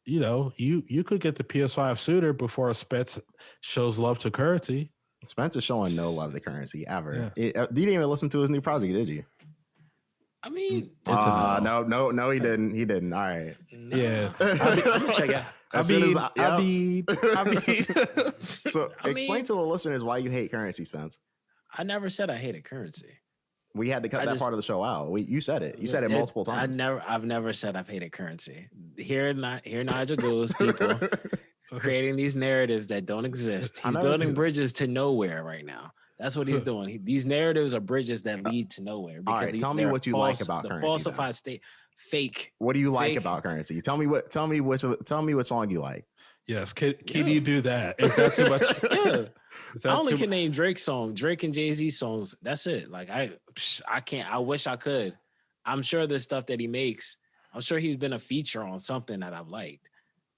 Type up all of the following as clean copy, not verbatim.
you could get the PS5 sooner before Spence shows love to Currency. Spencer's showing no love to Currency ever. Yeah. You didn't even listen to his new project, did you? I mean, It's a no, he didn't. He didn't. All right. nah. Yeah. I'm gonna check it. So explain to the listeners why you hate Currency, Spence. I never said I hated Currency. We had to cut that part of the show out. You said it. You said it multiple times. I've never said I've hated Currency. Here Nigel goes, people creating these narratives that don't exist. He's building bridges to nowhere right now. That's what he's doing. These narratives are bridges that lead to nowhere. All right, tell me what you like about Currency. Falsified state, fake. What do you like about Currency? Tell me what song you like. Yes, can you do that? Is that too much? Yeah. I only can name Drake songs, Drake and Jay-Z songs. That's it. Like I can't. I wish I could. I'm sure the stuff that he makes. I'm sure he's been a feature on something that I've liked.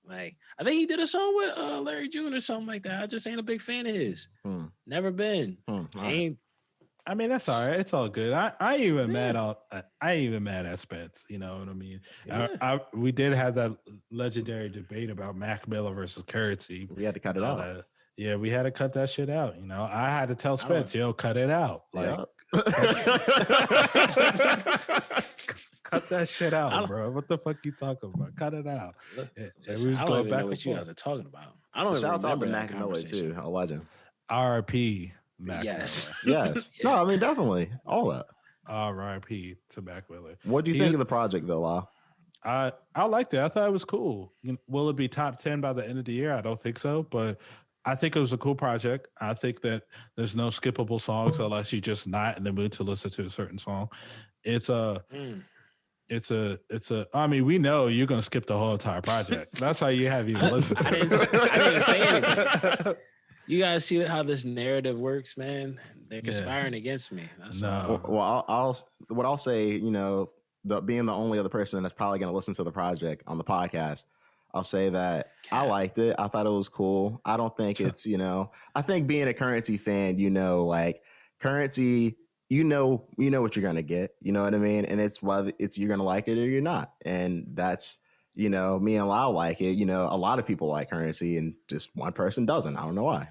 Like I think he did a song with Larry June or something like that. I just ain't a big fan of his. Never been. Ain't. I mean, that's all right. It's all good. I ain't even mad at Spence. You know what I mean? Yeah. We did have that legendary debate about Mac Miller versus Currency. We had to cut it out. Yeah, we had to cut that shit out. You know, I had to tell Spence, cut it out. Like, cut that shit out, bro. What the fuck you talking about? Cut it out. Listen, I don't even know what you guys are talking about. I don't even remember that conversation. Too, a legend. R.I.P. Mac Yes. Miller. Yes. Yeah. No, I mean, definitely. All that. R.I.P. to Mac Miller. What do you think of the project, though, La? I liked it. I thought it was cool. Will it be top 10 by the end of the year? I don't think so, but I think it was a cool project. I think that there's no skippable songs unless you're just not in the mood to listen to a certain song. It's a, I mean, we know you're going to skip the whole entire project. That's how you have even listened to it. I didn't say anything. You guys see how this narrative works, man? They're conspiring against me. That's no. Well, I'll say, you know, being the only other person that's probably going to listen to the project on the podcast, I'll say that I liked it. I thought it was cool. I don't think it's, you know, I think being a Currency fan, you know, like Currency, you know what you're going to get, you know what I mean? And it's whether you're going to like it or you're not. And that's, you know, me and Lau like it. You know, a lot of people like Currency and just one person doesn't. I don't know why.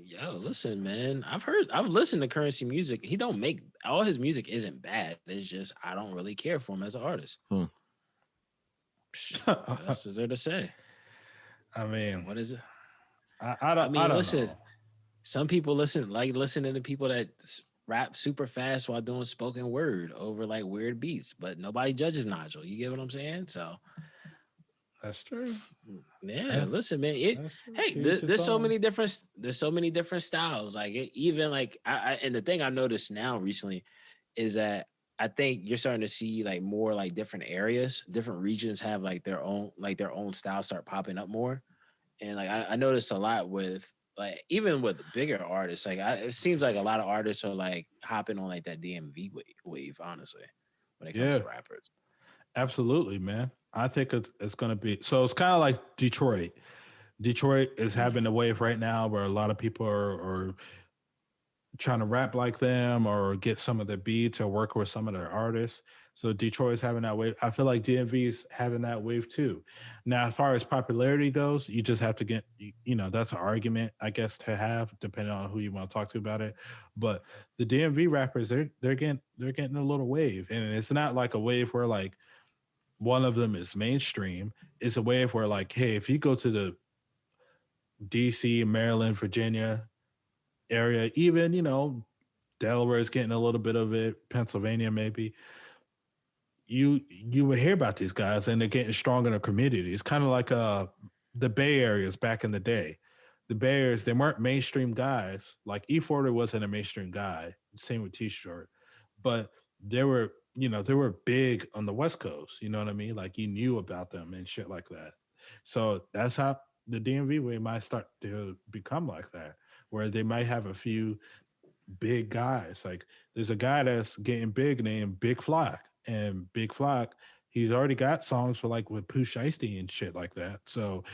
Yo, listen, man. I've listened to Currency music. He don't make all his music isn't bad. It's just I don't really care for him as an artist. What else is there to say? I mean, what is it? I don't listen. know. Some people listening to people that rap super fast while doing spoken word over like weird beats, but nobody judges Nigel. You get what I'm saying? So that's true. Yeah, listen, man. There's so many different styles. Like even like and the thing I noticed now recently is that I think you're starting to see like more like different areas, different regions have like their own style start popping up more. And like I noticed a lot with like even with bigger artists, like it seems like a lot of artists are like hopping on like that DMV wave, honestly, when it comes to rappers. Absolutely, man. I think it's going to be, so it's kind of like Detroit. Detroit is having a wave right now where a lot of people are trying to rap like them or get some of their beats or work with some of their artists. So Detroit is having that wave. I feel like DMV is having that wave too. Now, as far as popularity goes, you just have to get, you know, that's an argument, I guess, to have depending on who you want to talk to about it. But the DMV rappers, they're getting a little wave, and it's not like a wave where like one of them is mainstream. It's a wave where like, hey, if you go to the DC, Maryland, Virginia area, even, you know, Delaware is getting a little bit of it, Pennsylvania maybe, you would hear about these guys and they're getting strong in the community. It's kind of like the Bay Areas back in the day. The Bay Areas, they weren't mainstream guys. Like E40 wasn't a mainstream guy. Same with T-Shirt. But they were big on the West Coast. You know what I mean? Like you knew about them and shit like that. So that's how the DMV way might start to become like that, where they might have a few big guys. Like there's a guy that's getting big named Big Flock, and Big Flock, he's already got songs for like with Pooh Shiesty and shit like that. So,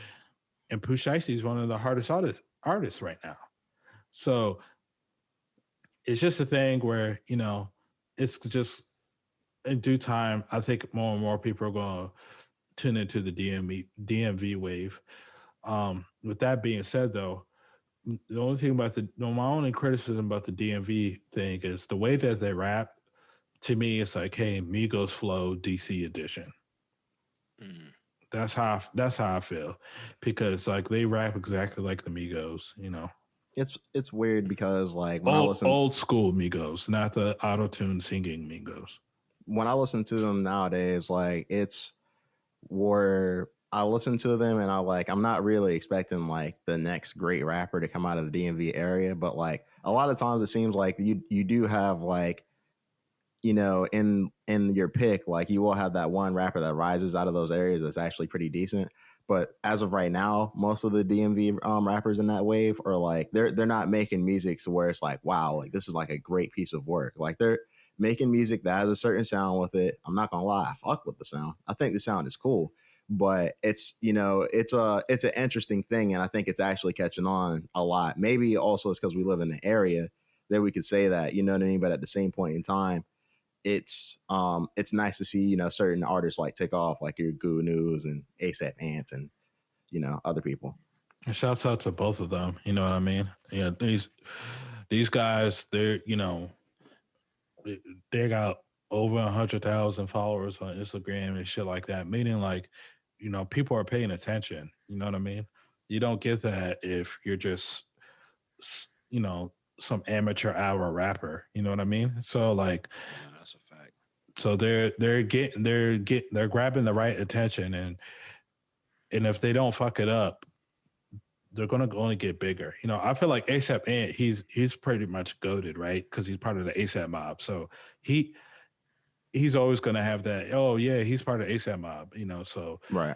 and Pooh Shiesty is one of the hardest artists right now. So it's just a thing where, you know, it's just in due time, I think more and more people are going tune into the DMV wave. With that being said, though, the only thing about my only criticism about the DMV thing is the way that they rap. To me, it's like, hey, Migos flow DC edition. Mm. That's how I feel, because like they rap exactly like the Migos, you know. It's weird because like when I listen old school Migos, not the auto tune singing Migos. when I listen to them nowadays, like it's where I listen to them and I'm not really expecting like the next great rapper to come out of the DMV area, but like a lot of times it seems like you do have like, you know, in your pick, like you will have that one rapper that rises out of those areas that's actually pretty decent. But as of right now, most of the DMV rappers in that wave are like they're not making music to where it's like, wow, like this is like a great piece of work. Like they're making music that has a certain sound with it. I'm not gonna lie, I fuck with the sound. I think the sound is cool, but it's, you know, it's an interesting thing, and I think it's actually catching on a lot. Maybe also it's because we live in the area that we could say that, you know what I mean. But at the same point in time, it's nice to see, you know, certain artists like take off, like your Goonews and ASAP Ants and, you know, other people. And shouts out to both of them. You know what I mean? Yeah, these guys, they're, you know, they got over 100,000 followers on Instagram and shit like that. Meaning, like, you know, people are paying attention. You know what I mean? You don't get that if you're just, you know, some amateur hour rapper. You know what I mean? So like, No, that's a fact. So they're grabbing the right attention, and if they don't fuck it up, they're gonna only get bigger. You know, I feel like ASAP Ant, he's pretty much goated, right? Because he's part of the ASAP mob. So he's always gonna have that. Oh yeah, he's part of ASAP mob. You know, so Right.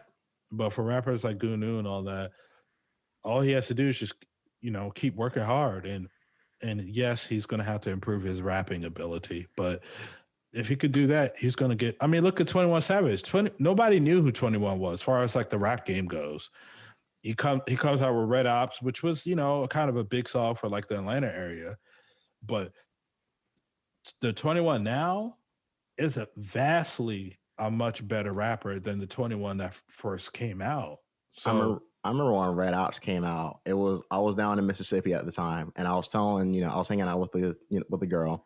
But for rappers like Goonew and all that, all he has to do is just, you know, keep working hard, and yes, he's gonna have to improve his rapping ability, but if he could do that, he's going to get. I mean, look at 21 Savage. Nobody knew who 21 was, as far as like the rap game goes. He comes out with Red Ops, which was, you know, kind of a big song for like the Atlanta area. But the 21 now is a much better rapper than the 21 that first came out. So I remember when Red Ops came out. I was down in Mississippi at the time, and I was telling, you know, I was hanging out with the girl.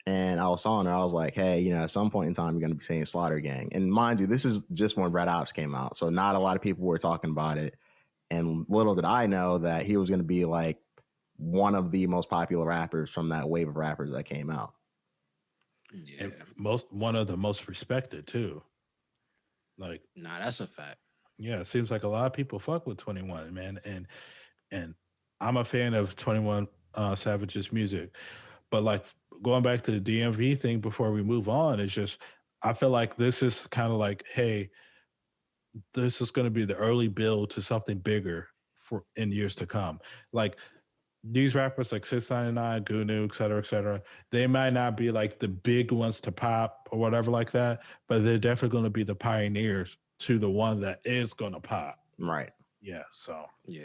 And I was telling her, I was like, hey, you know, at some point in time, you're going to be saying Slaughter Gang. And mind you, this is just when Red Ops came out. So not a lot of people were talking about it. And little did I know that he was going to be like one of the most popular rappers from that wave of rappers that came out. Yeah. And one of the most respected too. Like, nah, that's a fact. Yeah, it seems like a lot of people fuck with 21, man. And I'm a fan of 21 Savage's music. But like going back to the DMV thing before we move on, it's just I feel like this is kind of like, hey, this is going to be the early build to something bigger for in years to come. Like these rappers like Since99, Goonew, et cetera, they might not be like the big ones to pop or whatever like that, but they're definitely going to be the pioneers to the one that is going to pop. Right. Yeah. So Yeah.